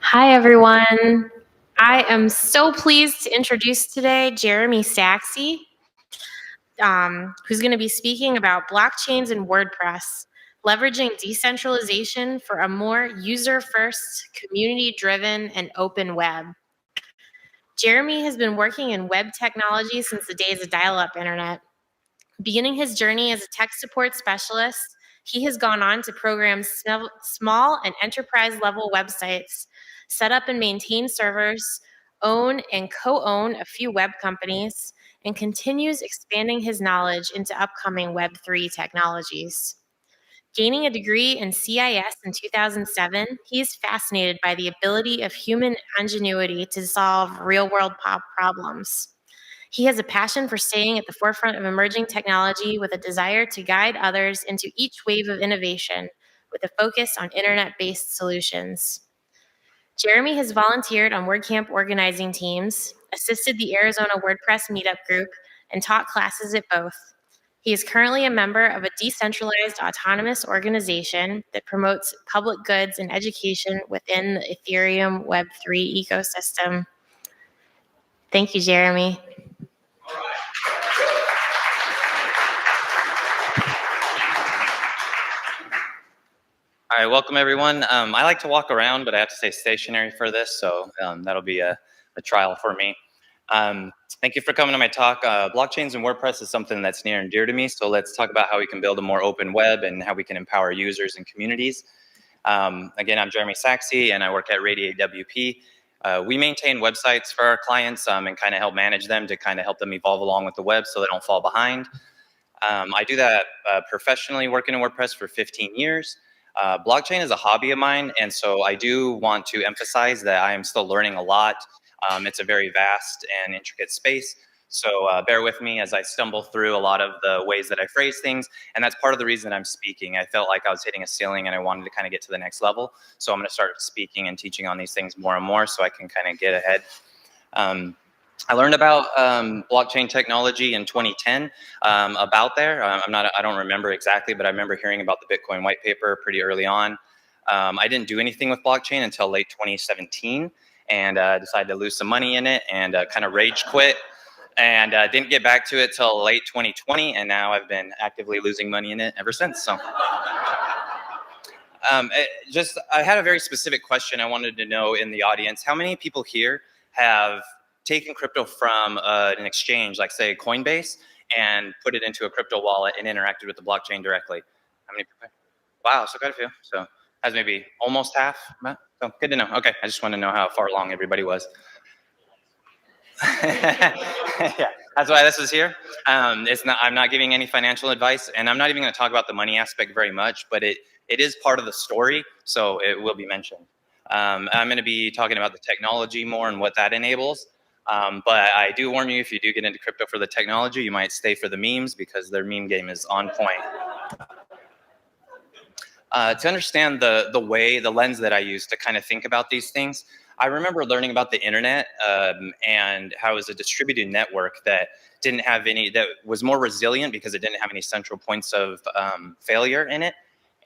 Hi, everyone. I am so pleased to introduce today Jeremy Saxey, who's going to be speaking about blockchains and WordPress, leveraging decentralization for a more user-first, community-driven, and open web. Jeremy has been working in web technology since the days of dial-up internet. Beginning his journey as a tech support specialist, he has gone on to program small and enterprise-level websites, set up and maintain servers, own and co-own a few web companies, and continues expanding his knowledge into upcoming Web3 technologies. Gaining a degree in CIS in 2007, he is fascinated by the ability of human ingenuity to solve real-world problems. He has a passion for staying at the forefront of emerging technology with a desire to guide others into each wave of innovation with a focus on internet-based solutions. Jeremy has volunteered on WordCamp organizing teams, assisted the Arizona WordPress meetup group, and taught classes at both. He is currently a member of a decentralized autonomous organization that promotes public goods and education within the Ethereum Web3 ecosystem. Thank you, Jeremy. All right, welcome everyone. I like to walk around, but I have to stay stationary for this, so that'll be a trial for me. Thank you for coming to my talk. Blockchains and WordPress is something that's near and dear to me, so let's talk about how we can build a more open web and how we can empower users and communities. Again, I'm Jeremy Saxey, and I work at Radiate WP. We maintain websites for our clients and kind of help manage them to kind of help them evolve along with the web so they don't fall behind. I do that professionally, working in WordPress for 15 years. Blockchain is a hobby of mine, and so I do want to emphasize that I am still learning a lot. It's a very vast and intricate space, so bear with me as I stumble through a lot of the ways that I phrase things, and that's part of the reason I'm speaking. I felt like I was hitting a ceiling and I wanted to kind of get to the next level, so I'm going to start speaking and teaching on these things more and more so I can kind of get ahead. I learned about blockchain technology in 2010. About there, I don't remember exactly, but I remember hearing about the Bitcoin white paper pretty early on. I didn't do anything with blockchain until late 2017, and decided to lose some money in it and kind of rage quit, and didn't get back to it till late 2020, and now I've been actively losing money in it ever since. So. I had a very specific question I wanted to know in the audience. How many people here have taken crypto from an exchange, like say Coinbase, and put it into a crypto wallet and interacted with the blockchain directly? How many people? Wow, so quite a few. So that's maybe almost half. So good to know. Okay, I just want to know how far along everybody was. Yeah, that's why this is here. I'm not giving any financial advice, and I'm not even going to talk about the money aspect very much, but it is part of the story, so it will be mentioned. I'm going to be talking about the technology more and what that enables. But I do warn you, if you do get into crypto for the technology, you might stay for the memes because their meme game is on point. To understand the lens that I use to kind of think about these things, I remember learning about the internet and how it was a distributed network that that was more resilient because it didn't have any central points of failure in it.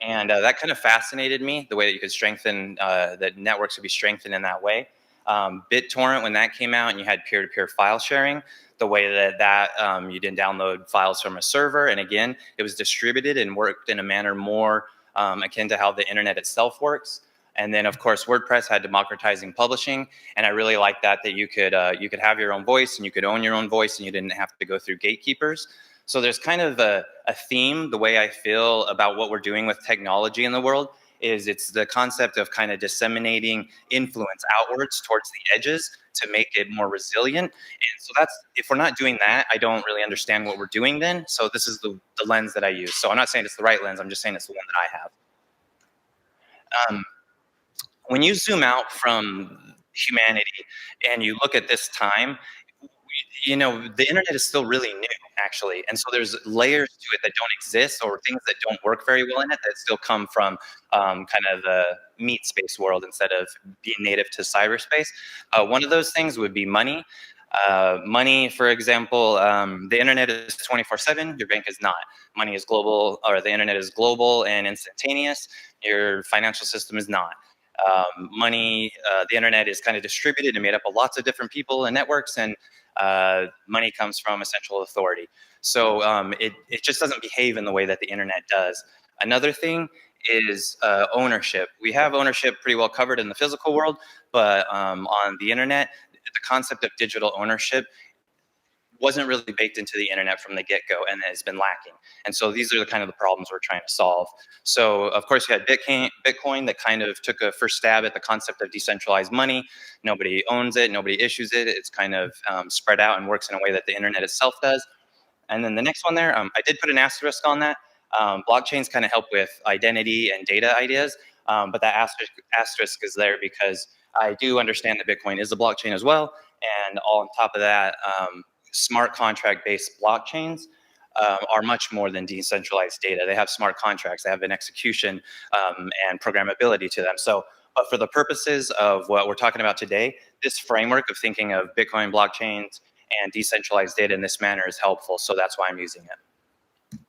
And that kind of fascinated me, the way that you could strengthen, that networks would be strengthened in that way. BitTorrent, when that came out and you had peer-to-peer file sharing, the way that you didn't download files from a server, and again, it was distributed and worked in a manner more akin to how the internet itself works. And then, of course, WordPress had democratizing publishing, and I really liked that you could have your own voice and you could own your own voice and you didn't have to go through gatekeepers. So there's kind of a theme, the way I feel about what we're doing with technology in the world is it's the concept of kind of disseminating influence outwards towards the edges to make it more resilient. And so if we're not doing that, I don't really understand what we're doing then. So this is the lens that I use. So I'm not saying it's the right lens, I'm just saying it's the one that I have. When you zoom out from humanity and you look at this time, the internet is still really new, actually. And so there's layers to it that don't exist or things that don't work very well in it that still come from kind of the meat space world instead of being native to cyberspace. One of those things would be money. Money, for example, the internet is 24/7. Your bank is not. Money is global, or the internet is global and instantaneous. Your financial system is not. Money, the internet is kind of distributed and made up of lots of different people and networks, and money comes from a central authority. So it just doesn't behave in the way that the internet does. Another thing is ownership. We have ownership pretty well covered in the physical world, but on the internet, the concept of digital ownership wasn't really baked into the internet from the get-go, and it's been lacking. And so these are the kind of the problems we're trying to solve. So of course you had Bitcoin that kind of took a first stab at the concept of decentralized money. Nobody owns it, nobody issues it. It's kind of spread out and works in a way that the internet itself does. And then the next one there, I did put an asterisk on that. Blockchains kind of help with identity and data ideas, but that asterisk is there because I do understand that Bitcoin is a blockchain as well. And on top of that, smart contract-based blockchains are much more than decentralized data. They have smart contracts, they have an execution and programmability to them. So, but for the purposes of what we're talking about today, this framework of thinking of Bitcoin blockchains and decentralized data in this manner is helpful. So that's why I'm using it.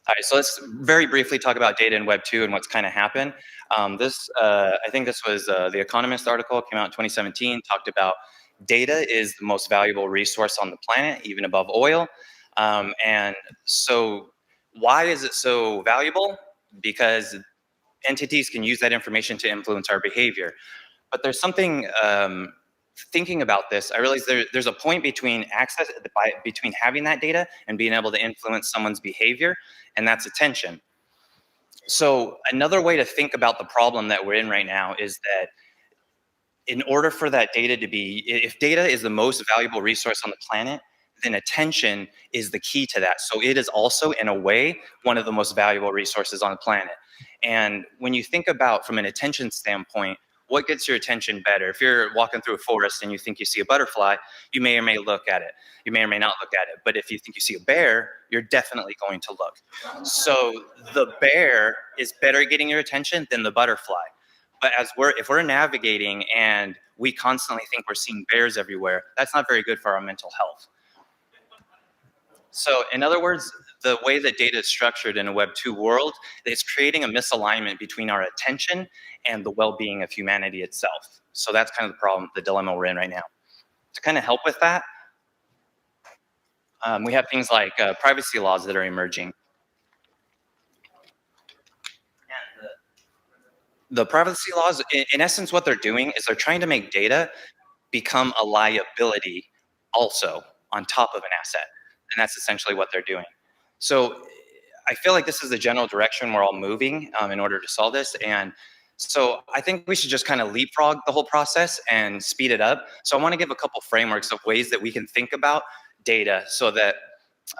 All right, so let's very briefly talk about data in Web 2 and what's kind of happened. I think this was The Economist article, came out in 2017, talked about data is the most valuable resource on the planet, even above oil. And so why is it so valuable? Because entities can use that information to influence our behavior. But there's something, thinking about this, I realized there's a point between between having that data and being able to influence someone's behavior, and that's attention. So another way to think about the problem that we're in right now is that in order for that data to be, if data is the most valuable resource on the planet, then attention is the key to that. So it is also, in a way, one of the most valuable resources on the planet. And when you think about from an attention standpoint, what gets your attention better? If you're walking through a forest and you think you see a butterfly, you may or may look at it. You may or may not look at it. But if you think you see a bear, you're definitely going to look. So the bear is better getting your attention than the butterfly. But if we're navigating and we constantly think we're seeing bears everywhere, that's not very good for our mental health. So in other words, the way that data is structured in a Web 2 world, it's creating a misalignment between our attention and the well-being of humanity itself. So that's kind of the problem, the dilemma we're in right now. To kind of help with that, we have things like privacy laws that are emerging. The privacy laws, in essence, what they're doing is they're trying to make data become a liability also on top of an asset. And that's essentially what they're doing. So I feel like this is the general direction we're all moving in order to solve this. And so I think we should just kind of leapfrog the whole process and speed it up. So I want to give a couple frameworks of ways that we can think about data so that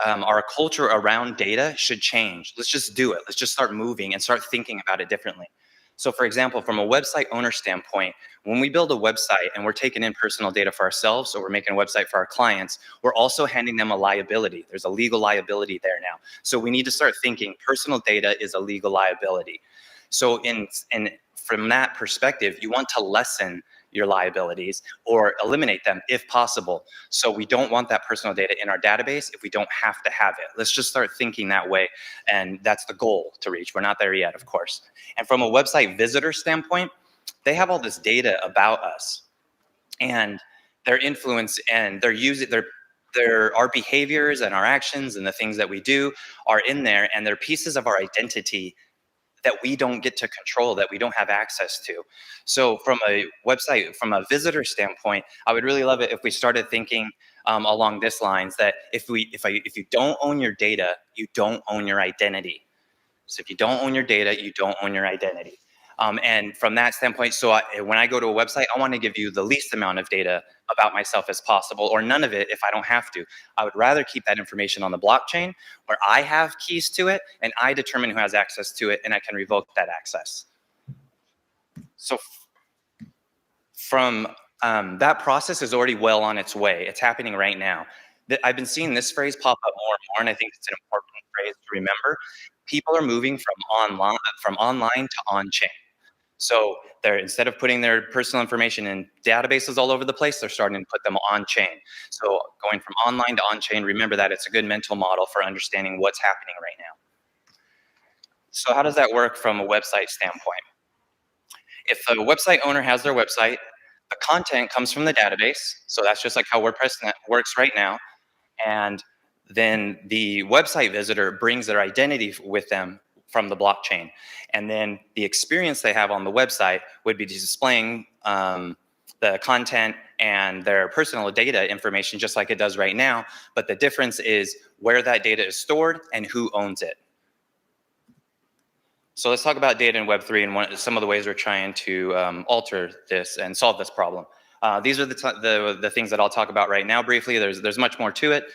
our culture around data should change. Let's just do it. Let's just start moving and start thinking about it differently. So for example, from a website owner standpoint, when we build a website and we're taking in personal data for ourselves, or we're making a website for our clients, we're also handing them a liability. There's a legal liability there now. So we need to start thinking personal data is a legal liability. So from that perspective, you want to lessen your liabilities or eliminate them if possible. So we don't want that personal data in our database if we don't have to have it. Let's just start thinking that way. And that's the goal to reach. We're not there yet, of course. And from a website visitor standpoint, they have all this data about us and their influence, and they're using our behaviors and our actions and the things that we do are in there, and they're pieces of our identity that we don't get to control, that we don't have access to. So from a website, from a visitor standpoint, I would really love it if we started thinking along this lines, that if you don't own your data, you don't own your identity. So if you don't own your data, you don't own your identity. And from that standpoint, so when I go to a website, I want to give you the least amount of data about myself as possible, or none of it if I don't have to. I would rather keep that information on the blockchain where I have keys to it and I determine who has access to it, and I can revoke that access. So from that process is already well on its way. It's happening right now. I've been seeing this phrase pop up more and more, and I think it's an important phrase to remember. People are moving from online to on-chain. So they're, instead of putting their personal information in databases all over the place, they're starting to put them on-chain. So going from online to on-chain, remember that it's a good mental model for understanding what's happening right now. So how does that work from a website standpoint? If a website owner has their website, the content comes from the database. So that's just like how WordPress works right now. And then the website visitor brings their identity with them from the blockchain. And then the experience they have on the website would be displaying the content and their personal data information just like it does right now. But the difference is where that data is stored and who owns it. So let's talk about data in Web3 and some of the ways we're trying to alter this and solve this problem. These are the things that I'll talk about right now briefly. There's much more to it.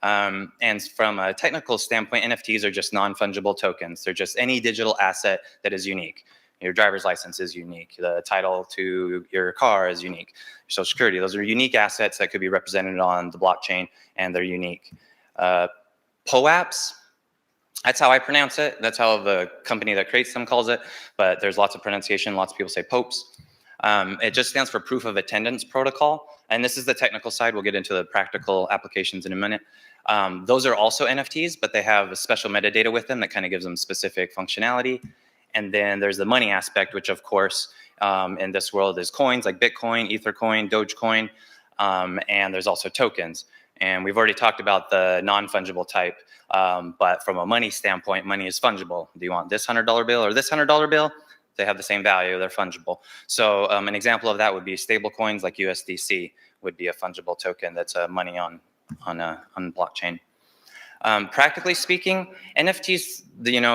And from a technical standpoint, NFTs are just non-fungible tokens. They're just any digital asset that is unique. Your driver's license is unique. The title to your car is unique. Your social security, those are unique assets that could be represented on the blockchain, and they're unique. POAPs, that's how I pronounce it. That's how the company that creates them calls it. But there's lots of pronunciation. Lots of people say popes. It just stands for proof of attendance protocol. And this is the technical side. We'll get into the practical applications in a minute. Those are also NFTs, but they have a special metadata with them that kind of gives them specific functionality. And then there's the money aspect, which of course in this world is coins like Bitcoin, Ethercoin, Dogecoin, and there's also tokens. And we've already talked about the non-fungible type, but from a money standpoint, money is fungible. Do you want this $100 bill or this $100 bill? They have the same value, they're fungible. So an example of that would be stable coins like USDC would be a fungible token that's money on blockchain. Practically speaking, NFTs,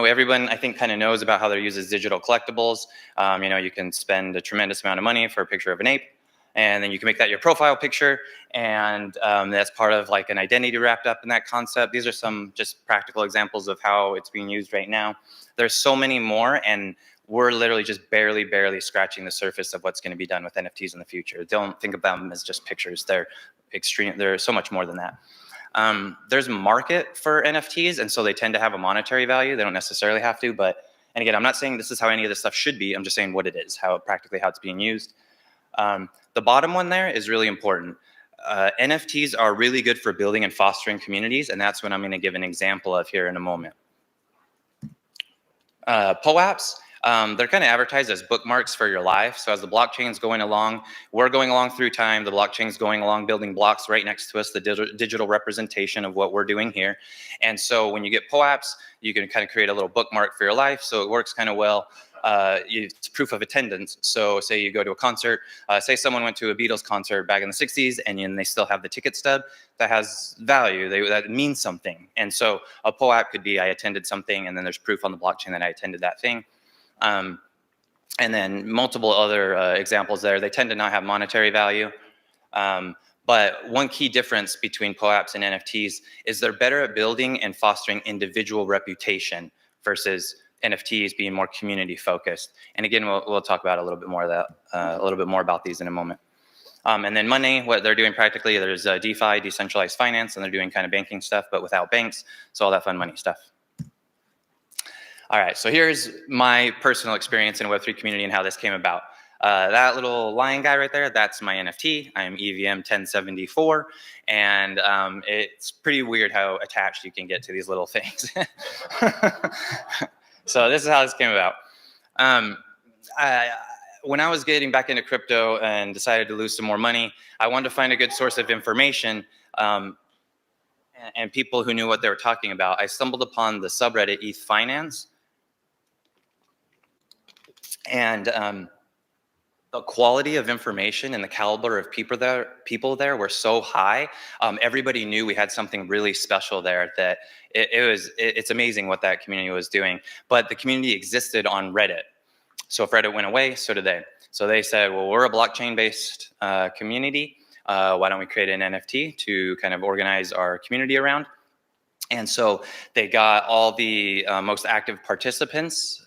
everyone I think kind of knows about how they're used as digital collectibles. You can spend a tremendous amount of money for a picture of an ape, and then you can make that your profile picture, and that's part of like an identity wrapped up in that concept. These are some just practical examples of how it's being used right now. There's so many more, and we're literally just barely scratching the surface of what's going to be done with NFTs in the future. Don't think of them as just pictures. They're so much more than that. There's a market for NFTs, and so they tend to have a monetary value. They don't necessarily have to, and again, I'm not saying this is how any of this stuff should be. I'm just saying what it is, practically how it's being used. The bottom one there is really important. NFTs are really good for building and fostering communities, and that's what I'm going to give an example of here in a moment. POAPs, they're kind of advertised as bookmarks for your life. So as the blockchain's going along, we're going along through time, the blockchain's going along, building blocks right next to us, the digital representation of what we're doing here. And so when you get POAPs, you can kind of create a little bookmark for your life. So it works kind of well. It's proof of attendance. So say you go to a concert, say someone went to a Beatles concert back in the 60s and they still have the ticket stub, that has value, that means something. And so a POAP could be I attended something, and then there's proof on the blockchain that I attended that thing. And then multiple other examples there. They tend to not have monetary value. But one key difference between POAPs and NFTs is they're better at building and fostering individual reputation versus NFTs being more community focused. And again, we'll talk about a little bit more of that, a little bit more about these in a moment. And then money, what they're doing practically, there's DeFi, decentralized finance, and they're doing kind of banking stuff, but without banks. So all that fun money stuff. All right, so here's my personal experience in a Web3 community and how this came about. That little lion guy right there, that's my NFT. I am EVM 1074, and it's pretty weird how attached you can get to these little things. So this is how this came about. When I was getting back into crypto and decided to lose some more money, I wanted to find a good source of information and people who knew what they were talking about. I stumbled upon the subreddit ETH Finance. And the quality of information and the caliber of people there were so high. Everybody knew we had something really special there, that it's amazing what that community was doing. But the community existed on Reddit. So if Reddit went away, so did they. So they said, well, we're a blockchain-based community. Why don't we create an NFT to kind of organize our community around? And so they got all the most active participants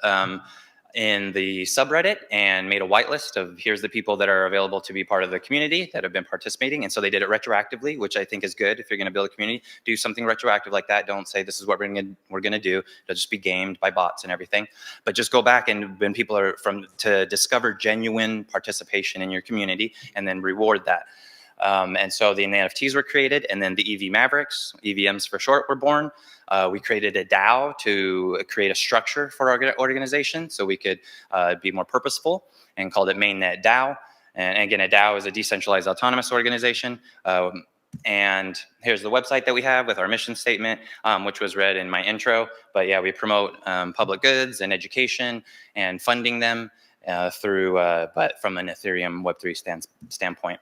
in the subreddit and made a whitelist of here's the people that are available to be part of the community that have been participating. And so they did it retroactively, which I think is good. If you're going to build a community, do something retroactive like that. Don't say this is what we're going to do. It'll just be gamed by bots and everything. But just go back, and when people are to discover genuine participation in your community and then reward that. And so the NFTs were created, and then the EV Mavericks, EVMs for short, were born. We created a DAO to create a structure for our organization so we could be more purposeful, and called it Mainnet DAO. And again, a DAO is a decentralized autonomous organization. And here's the website that we have with our mission statement, which was read in my intro. But yeah, we promote public goods and education and funding them but from an Ethereum Web3 standpoint.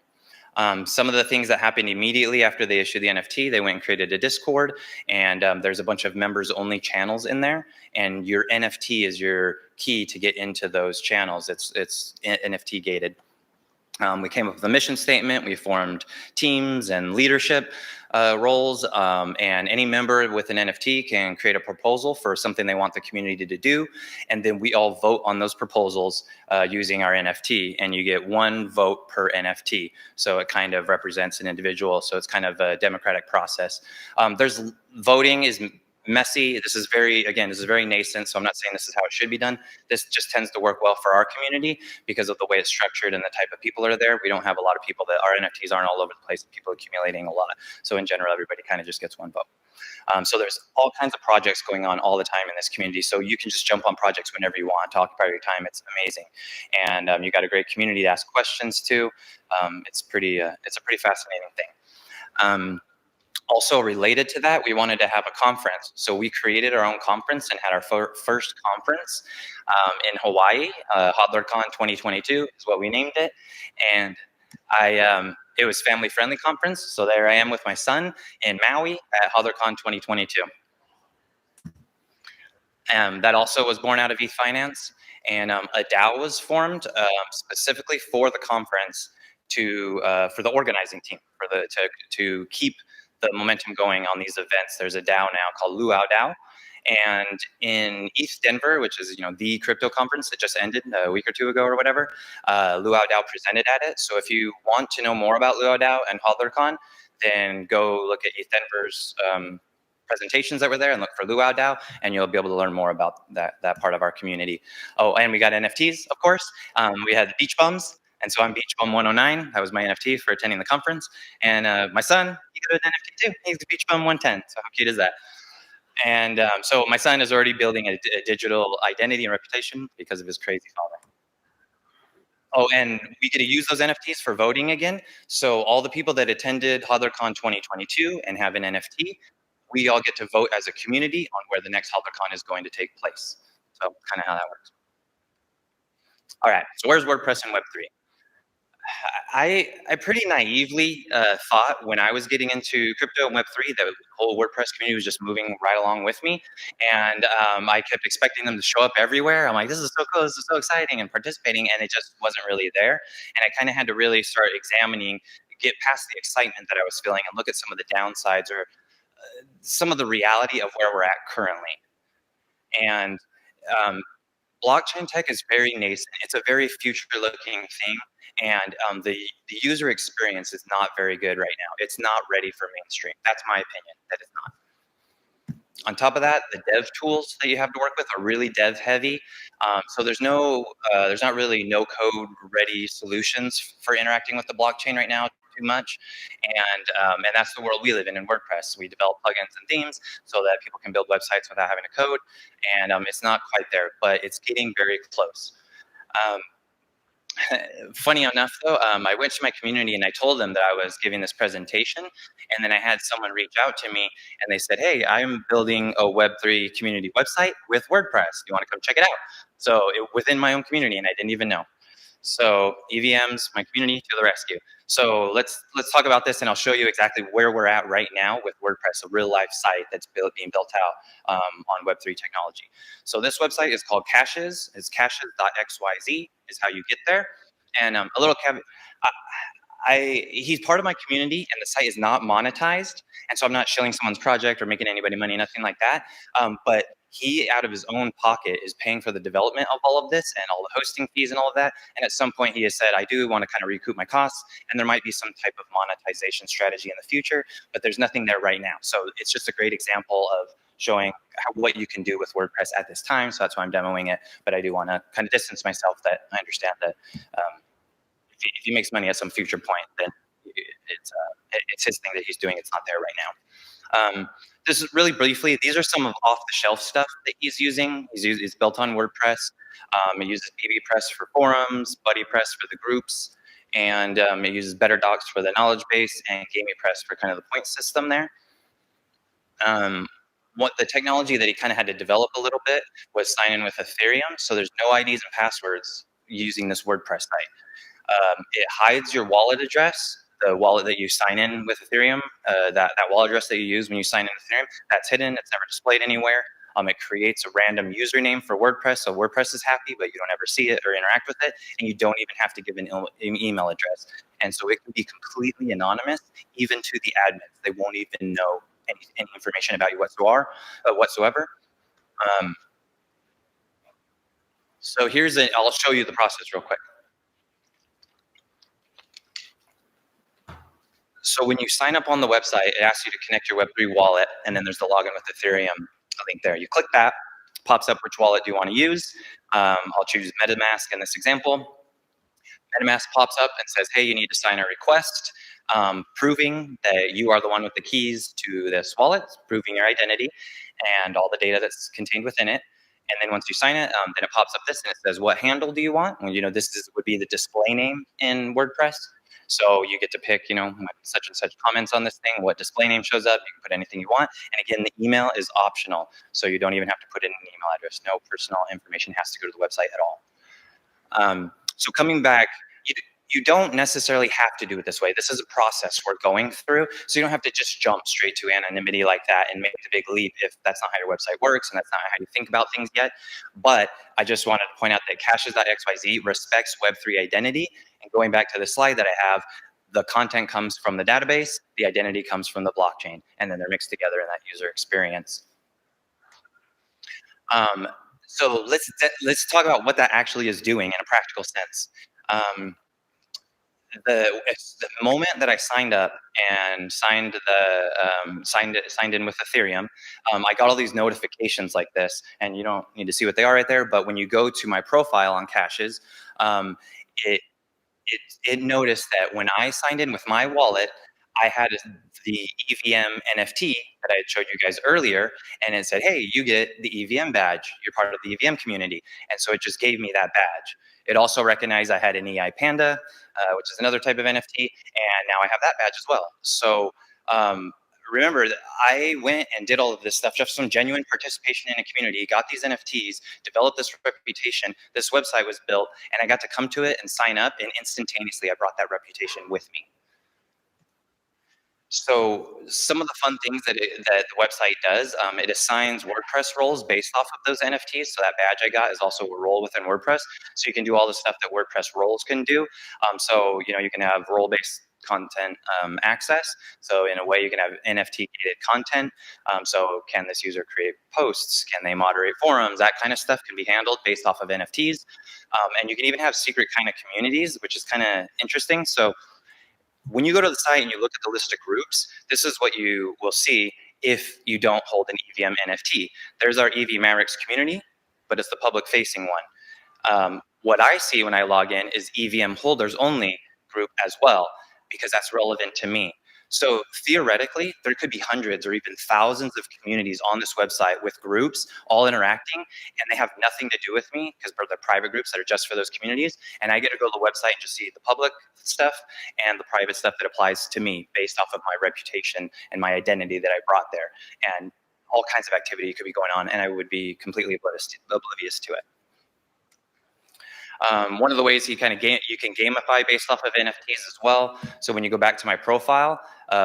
Some of the things that happened immediately after they issued the NFT, they went and created a Discord, and there's a bunch of members-only channels in there, and your NFT is your key to get into those channels. It's NFT gated. We came up with a mission statement. We formed teams and leadership roles, and any member with an NFT can create a proposal for something they want the community to do, and then we all vote on those proposals using our NFT, and you get one vote per NFT. So it kind of represents an individual, so it's kind of a democratic process. There's voting is messy. This is very nascent, so I'm not saying this is how it should be done. This just tends to work well for our community because of the way it's structured and the type of people that are there. We don't have a lot of people our NFTs aren't all over the place, people accumulating a lot. So in general, everybody kind of just gets one vote. So there's all kinds of projects going on all the time in this community. So you can just jump on projects whenever you want to occupy your time. It's amazing. And you got a great community to ask questions to. It's a pretty fascinating thing. Also related to that, we wanted to have a conference. So we created our own conference and had our first conference in Hawaii. HodlerCon 2022 is what we named it. And it was family-friendly conference. So there I am with my son in Maui at HodlerCon 2022. That also was born out of ETH Finance. And a DAO was formed specifically for the conference for the organizing team, to keep the momentum going on these events. There's a DAO now called Luau DAO. And in East Denver, which is the crypto conference that just ended a week or two ago or whatever, Luau DAO presented at it. So if you want to know more about Luau DAO and HodlerCon, then go look at East Denver's presentations that were there and look for Luau DAO, and you'll be able to learn more about that part of our community. Oh, and we got NFTs, of course. We had Beach Bums. And so I'm Beach Bum 109. That was my NFT for attending the conference. And my son, he got an NFT too. He's the Beach Bum 110. So how cute is that? And so my son is already building a digital identity and reputation because of his crazy father. Oh, and we get to use those NFTs for voting again. So all the people that attended HodlerCon 2022 and have an NFT, we all get to vote as a community on where the next HodlerCon is going to take place. So kind of how that works. All right, so where's WordPress and Web3? I pretty naively thought when I was getting into crypto and Web3 that the whole WordPress community was just moving right along with me. And I kept expecting them to show up everywhere. I'm like, this is so cool, this is so exciting, and participating, and it just wasn't really there. And I kind of had to really start examining, get past the excitement that I was feeling and look at some of the downsides or some of the reality of where we're at currently. And blockchain tech is very nascent. It's a very future-looking thing, and the user experience is not very good right now. It's not ready for mainstream. That's my opinion, that it's not. On top of that, the dev tools that you have to work with are really dev heavy. So there's not really no code ready solutions for interacting with the blockchain right now too much. And that's the world we live in WordPress. We develop plugins and themes so that people can build websites without having to code. And it's not quite there, but it's getting very close. Funny enough, though, I went to my community and I told them that I was giving this presentation, and then I had someone reach out to me and they said, "Hey, I'm building a Web3 community website with WordPress. You want to come check it out?" So within my own community, and I didn't even know. So EVMs, my community to the rescue. So let's talk about this, and I'll show you exactly where we're at right now with WordPress, a real life site that's being built out on Web3 technology. So this website is called Caches. It's caches.xyz is how you get there. And a little caveat, he's part of my community, and the site is not monetized, and so I'm not shilling someone's project or making anybody money, nothing like that. But he, out of his own pocket, is paying for the development of all of this and all the hosting fees and all of that. And at some point, he has said, I do want to kind of recoup my costs, and there might be some type of monetization strategy in the future, but there's nothing there right now. So it's just a great example of showing what you can do with WordPress at this time. So that's why I'm demoing it. But I do want to kind of distance myself that I understand that if he makes money at some future point, then it's his thing that he's doing. It's not there right now. This is really briefly, these are some of off-the-shelf stuff that he's using. It's built on WordPress. It uses BBPress for forums, BuddyPress for the groups, and it uses BetterDocs for the knowledge base, and GameyPress for kind of the point system there. What the technology that he kind of had to develop a little bit was sign in with Ethereum. So there's no IDs and passwords using this WordPress site. It hides your wallet address, the wallet that you sign in with Ethereum, that wallet address that you use when you sign in with Ethereum, that's hidden, it's never displayed anywhere. It creates a random username for WordPress, so WordPress is happy, but you don't ever see it or interact with it, and you don't even have to give an email address. And so it can be completely anonymous, even to the admins. They won't even know any information about you whatsoever. So I'll show you the process real quick. So when you sign up on the website, it asks you to connect your Web3 wallet, and then there's the login with Ethereum link there. You click that, pops up which wallet do you want to use. I'll choose MetaMask in this example. MetaMask pops up and says, hey, you need to sign a request proving that you are the one with the keys to this wallet, proving your identity and all the data that's contained within it. And then once you sign it, then it pops up this and it says, what handle do you want? Well, would be the display name in WordPress. So you get to pick, such and such comments on this thing, what display name shows up. You can put anything you want. And again, the email is optional. So you don't even have to put in an email address. No personal information has to go to the website at all. So coming back, you don't necessarily have to do it this way. This is a process we're going through. So you don't have to just jump straight to anonymity like that and make the big leap if that's not how your website works and that's not how you think about things yet. But I just wanted to point out that caches.xyz respects Web3 identity. And going back to the slide that I have, the content comes from the database, the identity comes from the blockchain, and then they're mixed together in that user experience. So let's talk about what that actually is doing in a practical sense. The moment that I signed up and signed in with Ethereum, I got all these notifications like this, and you don't need to see what they are right there. But when you go to my profile on Caches, it noticed that when I signed in with my wallet, I had the EVM NFT that I had showed you guys earlier, and it said, hey, you get the EVM badge. You're part of the EVM community. And so it just gave me that badge. It also recognized I had an EI Panda, which is another type of NFT, and now I have that badge as well. So remember that I went and did all of this stuff, just some genuine participation in a community, got these NFTs, developed this reputation, this website was built, and I got to come to it and sign up, and instantaneously I brought that reputation with me. So some of the fun things that the website does, it assigns WordPress roles based off of those NFTs. So that badge I got is also a role within WordPress. So you can do all the stuff that WordPress roles can do. So you can have role-based content access. So in a way, you can have NFT-gated content. So can this user create posts? Can they moderate forums? That kind of stuff can be handled based off of NFTs. And you can even have secret kind of communities, which is kind of interesting. So when you go to the site and you look at the list of groups, this is what you will see if you don't hold an EVM NFT. There's our EV Mavericks community, but it's the public-facing one. What I see when I log in is EVM holders only group as well, because that's relevant to me. So theoretically, there could be hundreds or even thousands of communities on this website with groups all interacting, and they have nothing to do with me because they're private groups that are just for those communities. And I get to go to the website and just see the public stuff and the private stuff that applies to me based off of my reputation and my identity that I brought there. And all kinds of activity could be going on, and I would be completely oblivious to it. One of the ways you can gamify based off of NFTs as well. So when you go back to my profile,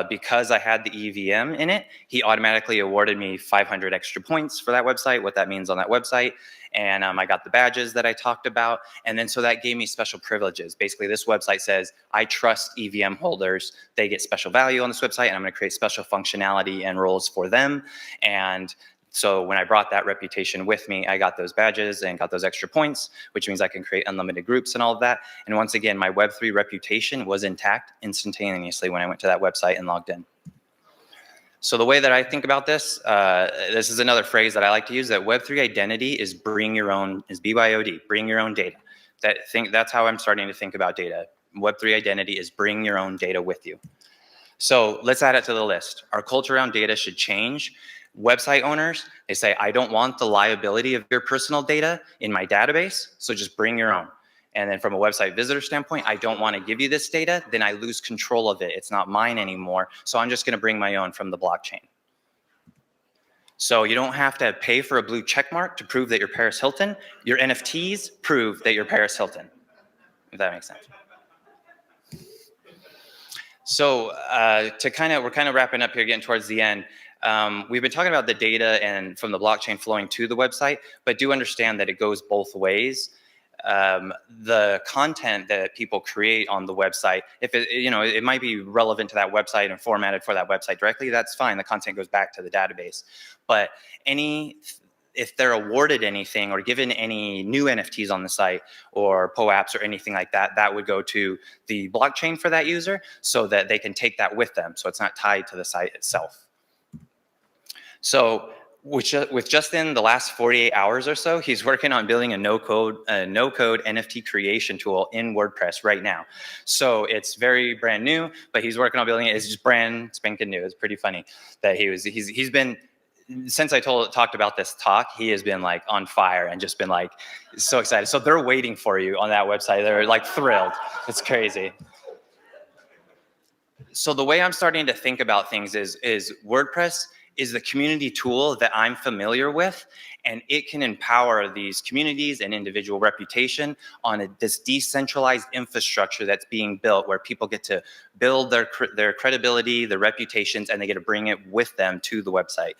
because I had the EVM in it, he automatically awarded me 500 extra points for that website, what that means on that website. And I got the badges that I talked about. And then so that gave me special privileges. Basically, this website says, I trust EVM holders. They get special value on this website, and I'm going to create special functionality and roles for them. And So when I brought that reputation with me, I got those badges and got those extra points, which means I can create unlimited groups and all of that. And once again, my Web3 reputation was intact instantaneously when I went to that website and logged in. So the way that I think about this, this is another phrase that I like to use, that Web3 identity is BYOD, bring your own data. That's how I'm starting to think about data. Web3 identity is bring your own data with you. So let's add it to the list. Our culture around data should change. Website owners, they say, I don't want the liability of your personal data in my database, so just bring your own. And then from a website visitor standpoint, I don't want to give you this data, then I lose control of it. It's not mine anymore, so I'm just going to bring my own from the blockchain. So you don't have to pay for a blue check mark to prove that you're Paris Hilton. Your NFTs prove that you're Paris Hilton, if that makes sense. So we're kind of wrapping up here, getting towards the end. We've been talking about the data and from the blockchain flowing to the website, but do understand that it goes both ways. The content that people create on the website, if it might be relevant to that website and formatted for that website directly, that's fine. The content goes back to the database. But if they're awarded anything or given any new NFTs on the site or POAPs or anything like that, that would go to the blockchain for that user so that they can take that with them. So it's not tied to the site itself. So with just in the last 48 hours or so, he's working on building a no-code NFT creation tool in WordPress right now. So it's very brand new, but he's working on building it. It's just brand spanking new. It's pretty funny that he's been, since I talked about this talk, he has been like on fire and just been like so excited. So they're waiting for you on that website. They're like thrilled. It's crazy. So the way I'm starting to think about things is WordPress is the community tool that I'm familiar with, and it can empower these communities and individual reputation on this decentralized infrastructure that's being built, where people get to build their credibility, their reputations, and they get to bring it with them to the website.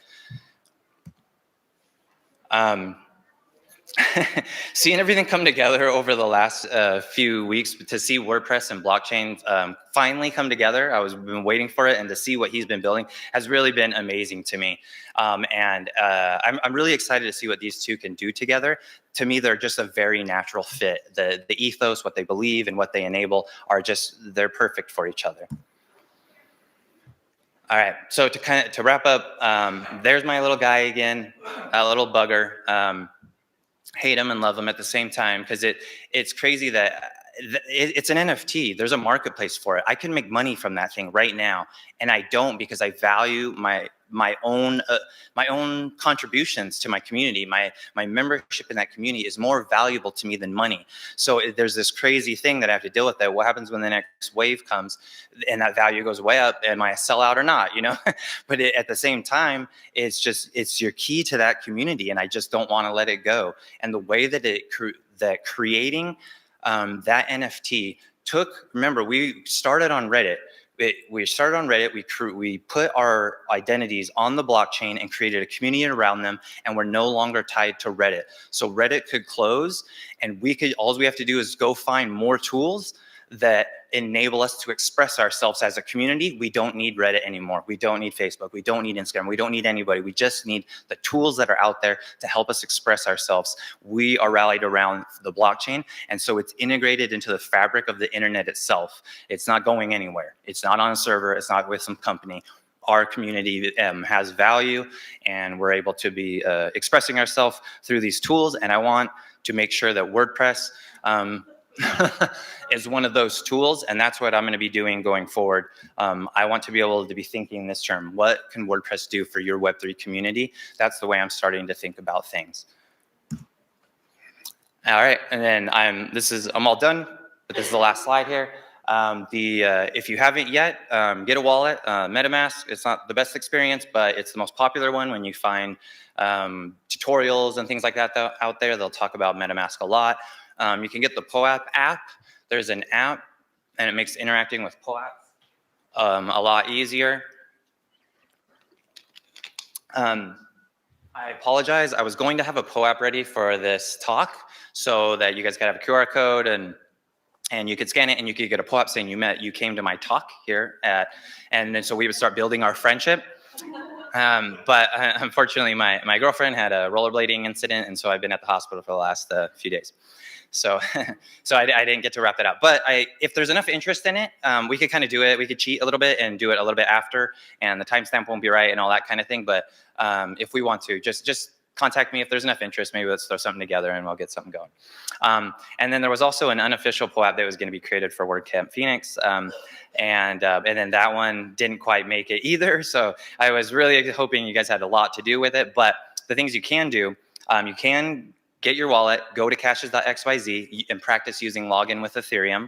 Seeing everything come together over the last few weeks, to see WordPress and blockchain finally come together, been waiting for it, and to see what he's been building has really been amazing to me. I'm really excited to see what these two can do together. To me, they're just a very natural fit. The ethos, what they believe, and what they enable they're perfect for each other. All right, so to wrap up, there's my little guy again, a little bugger. Hate him and love him at the same time, because it's crazy that it's an NFT. There's a marketplace for it. I can make money from that thing right now, and I don't, because I value my own contributions to my community. My membership in that community is more valuable to me than money. So there's this crazy thing that I have to deal with. That what happens when the next wave comes and that value goes way up? Am I a sellout or not? But at the same time, it's your key to that community, and I just don't want to let it go. And the way that creating that NFT remember, we started on Reddit. We put our identities on the blockchain and created a community around them, and we're no longer tied to Reddit. So Reddit could close, and all we have to do is go find more tools that enable us to express ourselves as a community. We don't need Reddit anymore. We don't need Facebook. We don't need Instagram. We don't need anybody. We just need the tools that are out there to help us express ourselves. We are rallied around the blockchain, and so it's integrated into the fabric of the internet itself. It's not going anywhere. It's not on a server. It's not with some company. Our community has value, and we're able to be expressing ourselves through these tools, and I want to make sure that WordPress is one of those tools, and that's what I'm going to be doing going forward. I want to be able to be thinking this term: what can WordPress do for your Web3 community? That's the way I'm starting to think about things. All right, and then I'm all done, but this is the last slide here. If you haven't yet, get a wallet. MetaMask, it's not the best experience, but it's the most popular one. When you find tutorials and things like that out there, they'll talk about MetaMask a lot. You can get the POAP app. There's an app, and it makes interacting with POAPs a lot easier. I apologize. I was going to have a POAP ready for this talk so that you guys could have a QR code and you could scan it and you could get a POAP saying you came to my talk here and then so we would start building our friendship. But unfortunately, my girlfriend had a rollerblading incident, and so I've been at the hospital for the last few days. So, so I didn't get to wrap that up. But if there's enough interest in it, we could kind of do it. We could cheat a little bit and do it a little bit after, and the timestamp won't be right and all that kind of thing. But if we want to, just contact me if there's enough interest. Maybe let's throw something together and we'll get something going. And then there was also an unofficial pull app that was going to be created for WordCamp Phoenix. And then that one didn't quite make it either. So I was really hoping you guys had a lot to do with it. But the things you can do, you can get your wallet, go to caches.xyz and practice using login with Ethereum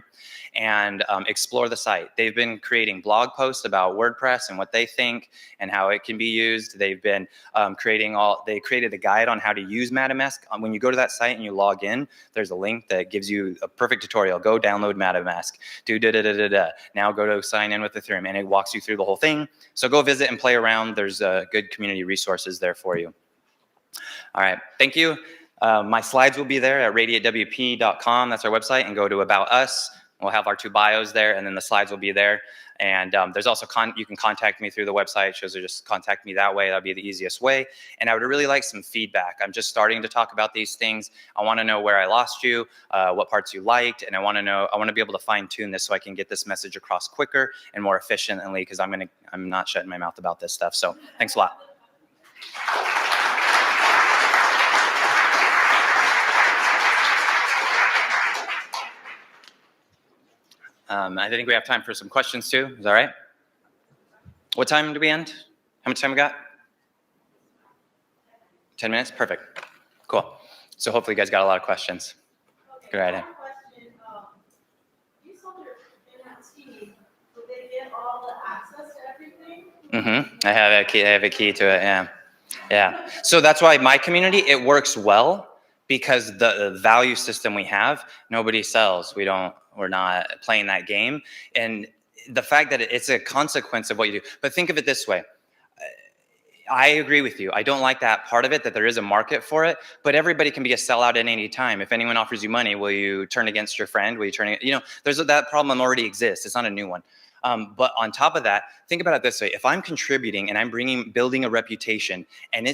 and explore the site. They've been creating blog posts about WordPress and what they think and how it can be used. They've been they created a guide on how to use MetaMask. When you go to that site and you log in, there's a link that gives you a perfect tutorial. Go download MetaMask, do da-da-da-da-da. Now go to sign in with Ethereum, and it walks you through the whole thing. So go visit and play around. There's good community resources there for you. All right, thank you. My slides will be there at radiatewp.com. That's our website. And go to About Us. We'll have our 2 bios there, and then the slides will be there. And there's also you can contact me through the website. It shows you just contact me that way. That'll be the easiest way. And I would really like some feedback. I'm just starting to talk about these things. I want to know where I lost you, what parts you liked, and I want to be able to fine tune this so I can get this message across quicker and more efficiently, because I'm not shutting my mouth about this stuff. So thanks a lot. I think we have time for some questions too. Is that right? What time do we end? How much time we got? 10 minutes? Perfect. Cool. So hopefully you guys got a lot of questions. Go right ahead. You sold your NFT. Would they get all the access to everything? I have a key to it. Yeah. So that's why my community, it works well, because the value system we have, nobody sells. We're not playing that game. And the fact that it's a consequence of what you do. But think of it this way. I agree with you. I don't like that part of it, that there is a market for it, but everybody can be a sellout at any time. If anyone offers you money, will you turn against your friend? Will you turn, that problem already exists. It's not a new one. But on top of that, think about it this way. If I'm contributing and I'm building a reputation, and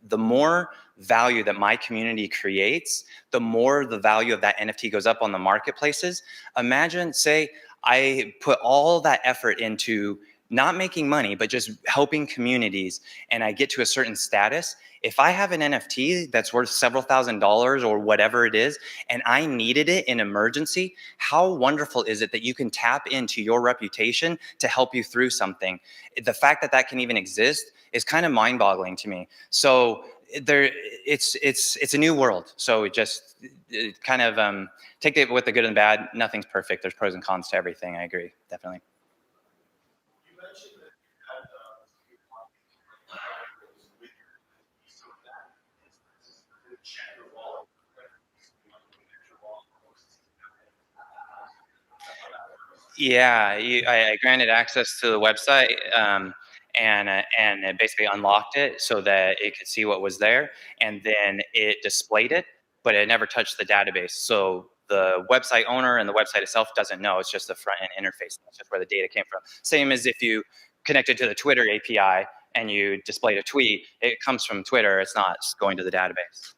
the more value that my community creates, the more the value of that NFT goes up on the marketplaces. Imagine, say, I put all that effort into not making money, but just helping communities, and I get to a certain status. If I have an NFT that's worth several $1,000s or whatever it is, and I needed it in emergency, how wonderful is it that you can tap into your reputation to help you through something? The fact that that can even exist is kind of mind-boggling to me. So it's a new world. So it kind of take it with the good and bad. Nothing's perfect. There's pros and cons to everything. I agree, definitely. Yeah, I granted access to the website, and it basically unlocked it so that it could see what was there, and then it displayed it, but it never touched the database. So the website owner and the website itself doesn't know. It's just the front end interface. That's just where the data came from. Same as if you connected to the Twitter API and you displayed a tweet, it comes from Twitter. It's not going to the database.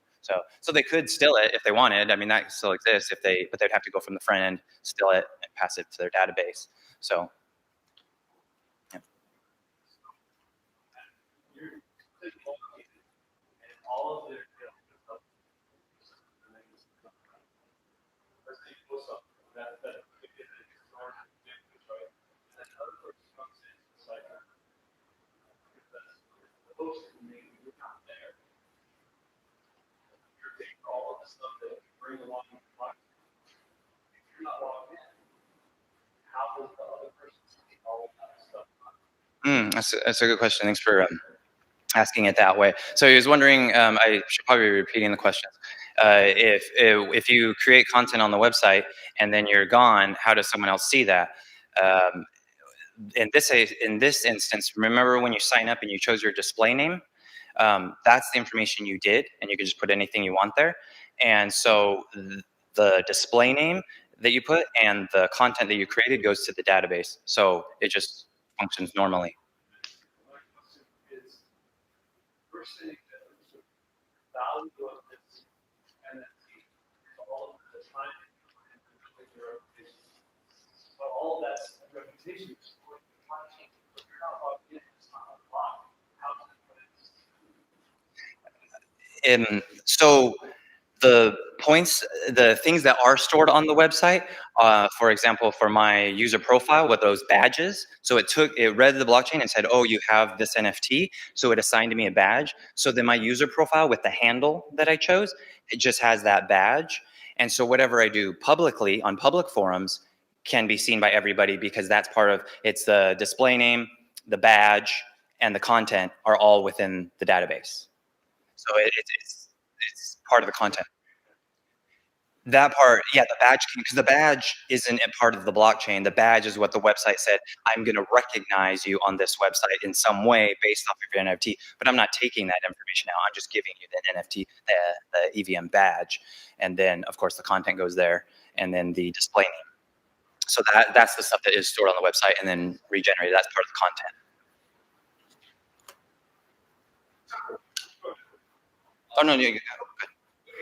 So they could steal it if they wanted. I mean, that still exists but they'd have to go from the front end, steal it, and pass it to their database. So, yeah. That's a good question. Thanks for asking it that way. So he was wondering, I should probably be repeating the question. If you create content on the website and then you're gone, how does someone else see that? Um, in this instance, remember when you sign up and you chose your display name? That's the information you did, and you can just put anything you want there. And so the display name that you put and the content that you created goes to the database. So it just functions normally. were saying that the value of this NFT, all of the time and your reputation. But all that reputation is going to content. If you're not logged in, it's not unlocked. How can you put it? So the points, the things that are stored on the website, for example, for my user profile with those badges, so it read the blockchain and said, oh, you have this NFT, so it assigned me a badge. So then my user profile with the handle that I chose, it just has that badge. And so whatever I do publicly on public forums can be seen by everybody because that's part of, it's the display name, the badge, and the content are all within the database. So it's part of the content. That part, yeah, the badge, because the badge isn't a part of the blockchain. The badge is what the website said, I'm going to recognize you on this website in some way based off of your NFT, but I'm not taking that information out. I'm just giving you the NFT, the EVM badge. And then, of course, the content goes there, and then the display name. So that's the stuff that is stored on the website and then regenerated. That's part of the content. Oh, no, you go.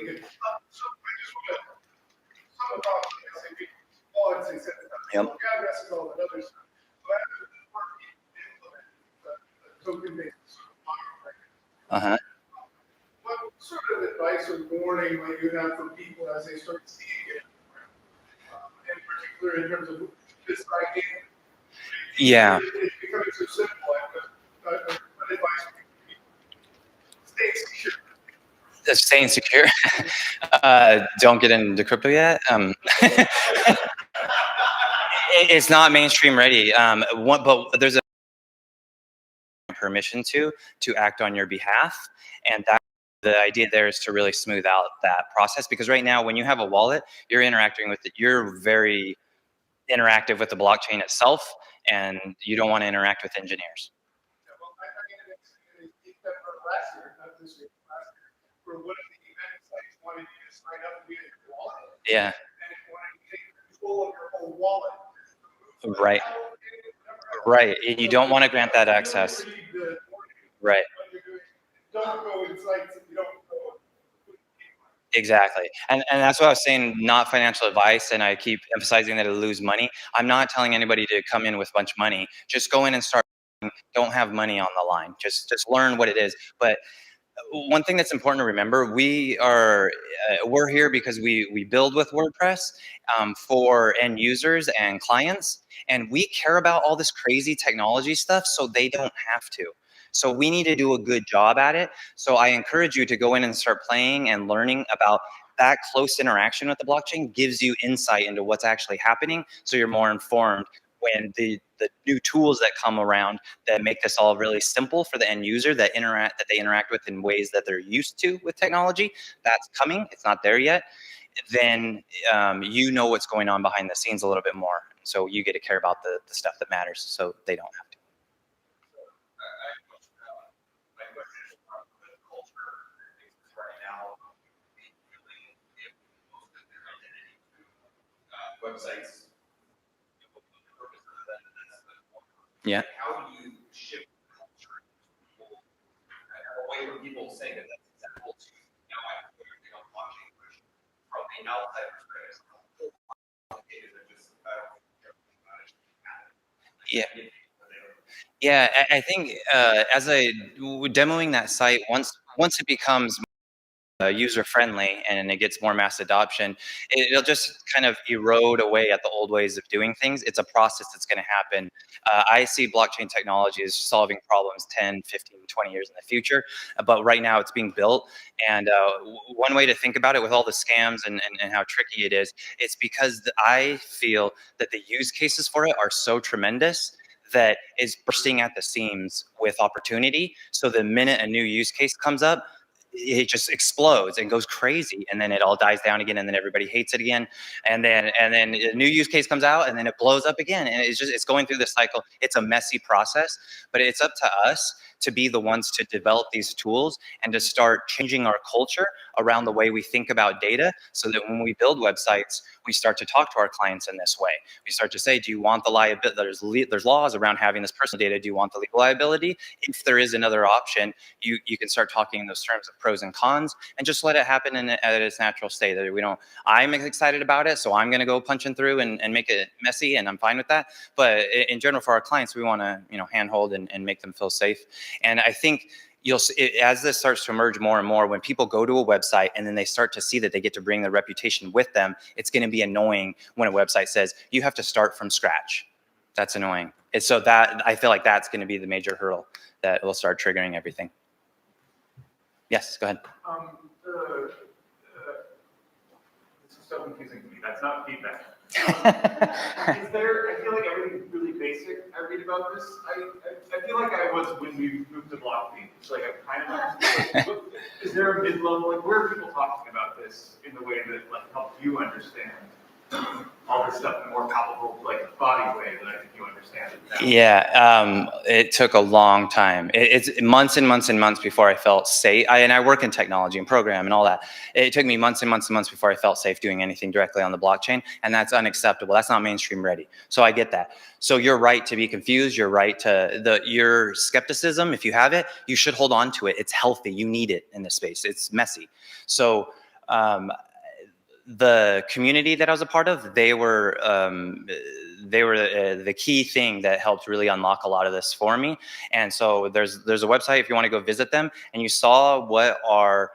Good. Yep. Uh-huh. What sort of advice or warning might you have for people as they start seeing it, in particular in terms of this idea? Yeah. It's becoming so simple. What advice would you stay secure? Staying secure. Don't get into crypto yet. It's not mainstream ready. But there's a permission to act on your behalf, and that the idea there is to really smooth out that process. Because right now, when you have a wallet, you're interacting with it. You're very interactive with the blockchain itself, and you don't want to interact with engineers. Well, I mean, last year, not this year, last year, where one of the event sites wanted you to sign up via your wallet. Yeah. And it wanted you to take control of your whole wallet. Right. Right. And you don't want to grant that access. Right. Don't go in sites if you don't go. Exactly. And that's what I was saying, not financial advice, and I keep emphasizing that it'll lose money. I'm not telling anybody to come in with a bunch of money. Just go in and start. Don't have money on the line. Just learn what it is. But one thing that's important to remember, we're here because we build with WordPress for end users and clients, and we care about all this crazy technology stuff so they don't have to. So we need to do a good job at it. So I encourage you to go in and start playing and learning about that close interaction with the blockchain gives you insight into what's actually happening, so you're more informed when the new tools that come around that make this all really simple for the end user that they interact with in ways that they're used to with technology. That's coming. It's not there yet. Then you know what's going on behind the scenes a little bit more. So you get to care about the stuff that matters, so they don't have to. Websites. Yeah. How do you shift culture away from people saying that that's acceptable to now I have to put everything on blockchain from an outside perspective? Yeah. Yeah, I think as demoing that site, once it becomes user friendly and it gets more mass adoption, it'll just kind of erode away at the old ways of doing things. It's a process that's going to happen. I see blockchain technology as solving problems 10, 15, 20 years in the future, but right now it's being built. And one way to think about it with all the scams and how tricky it is, it's because I feel that the use cases for it are so tremendous that is bursting at the seams with opportunity. So the minute a new use case comes up, it just explodes and goes crazy, and then it all dies down again, and then everybody hates it again, and then a new use case comes out, and then it blows up again, and it's going through this cycle. It's a messy process, but it's up to us to be the ones to develop these tools and to start changing our culture around the way we think about data, so that when we build websites, we start to talk to our clients in this way. We start to say, do you want the liability? There's laws around having this personal data. Do you want the legal liability? If there is another option, you can start talking in those terms of pros and cons, and just let it happen at its natural state. That we don't. I'm excited about it, so I'm going to go punching through and make it messy, and I'm fine with that. But in general, for our clients, we want to handhold and make them feel safe. And I think you'll see, as this starts to emerge more and more, when people go to a website and then they start to see that they get to bring their reputation with them, it's going to be annoying when a website says you have to start from scratch. That's annoying. And so that, I feel like that's going to be the major hurdle that will start triggering everything. Yes, go ahead. This is so confusing to me. That's not feedback. Is there, I feel like everything's really basic. I read about this. I feel like I was when we moved to Blockchain. It's like I kind of understand. Is there a mid-level, like where are people talking about this in the way that like helps you understand all this stuff in a more palpable, like body way that I think you understand it now? Yeah, it took a long time. It's months and months and months before I felt safe. And I work in technology and program and all that. It took me months and months and months before I felt safe doing anything directly on the blockchain, and that's unacceptable. That's not mainstream ready. So I get that. So you're right to be confused. You're right to your skepticism. If you have it, you should hold on to it. It's healthy. You need it in this space. It's messy. So the community that I was a part of, they were the key thing that helped really unlock a lot of this for me. And so there's a website if you want to go visit them, and you saw what our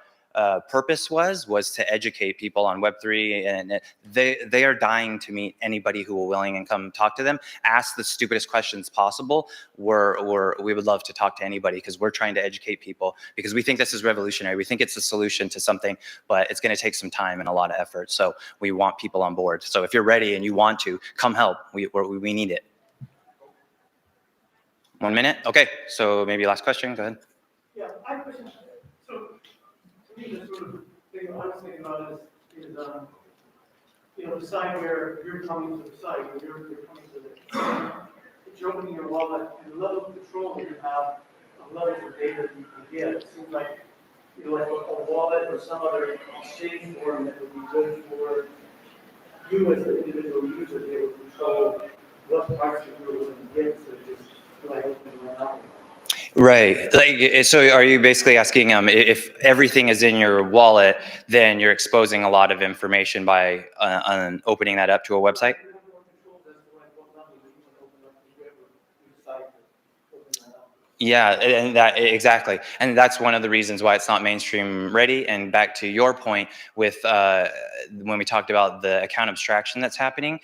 purpose was to educate people on Web3, and they are dying to meet anybody who will willing and come talk to them. Ask the stupidest questions possible. We would love to talk to anybody, because we're trying to educate people, because we think this is revolutionary. We think it's a solution to something, but it's going to take some time and a lot of effort. So we want people on board. So if you're ready and you want to, come help. We need it. 1 minute? Okay, so maybe last question, go ahead. Yeah, I have a question. So, to me, the sort of thing I was thinking about is the side where you're coming to the site, where you're coming to the, you're opening your wallet, and the level of control that you have, the level of data that you can get. It seems like, like a wallet or some other exchange form that would be good for you as an individual user to be able to control what parts of you are going to get, so just like opening one up. Right. Like, so are you basically asking if everything is in your wallet, then you're exposing a lot of information by opening that up to a website? Yeah, and that exactly, and that's one of the reasons why it's not mainstream ready. And back to your point with when we talked about the account abstraction that's happening,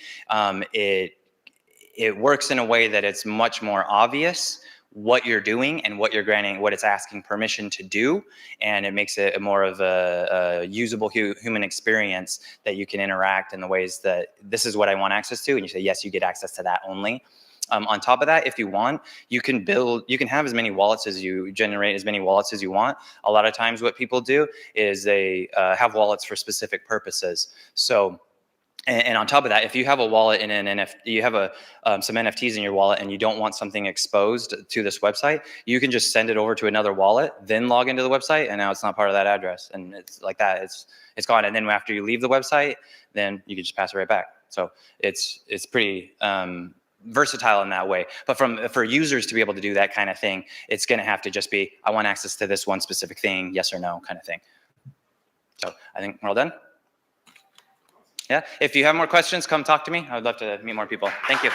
it works in a way that it's much more obvious what you're doing and what you're granting, what it's asking permission to do, and it makes it more of a usable human experience that you can interact in the ways that this is what I want access to, and you say yes, you get access to that only. On top of that, if you want, you can have as many wallets as you generate, as many wallets as you want. A lot of times what people do is they have wallets for specific purposes. So, and on top of that, if you have a wallet in an NFT, you have some NFTs in your wallet and you don't want something exposed to this website, you can just send it over to another wallet, then log into the website, and now it's not part of that address. And it's like that, it's gone. And then after you leave the website, then you can just pass it right back. So it's pretty versatile in that way. But for users to be able to do that kind of thing, it's going to have to just be, I want access to this one specific thing, yes or no kind of thing. So I think we're all done. Yeah, if you have more questions, come talk to me. I would love to meet more people. Thank you.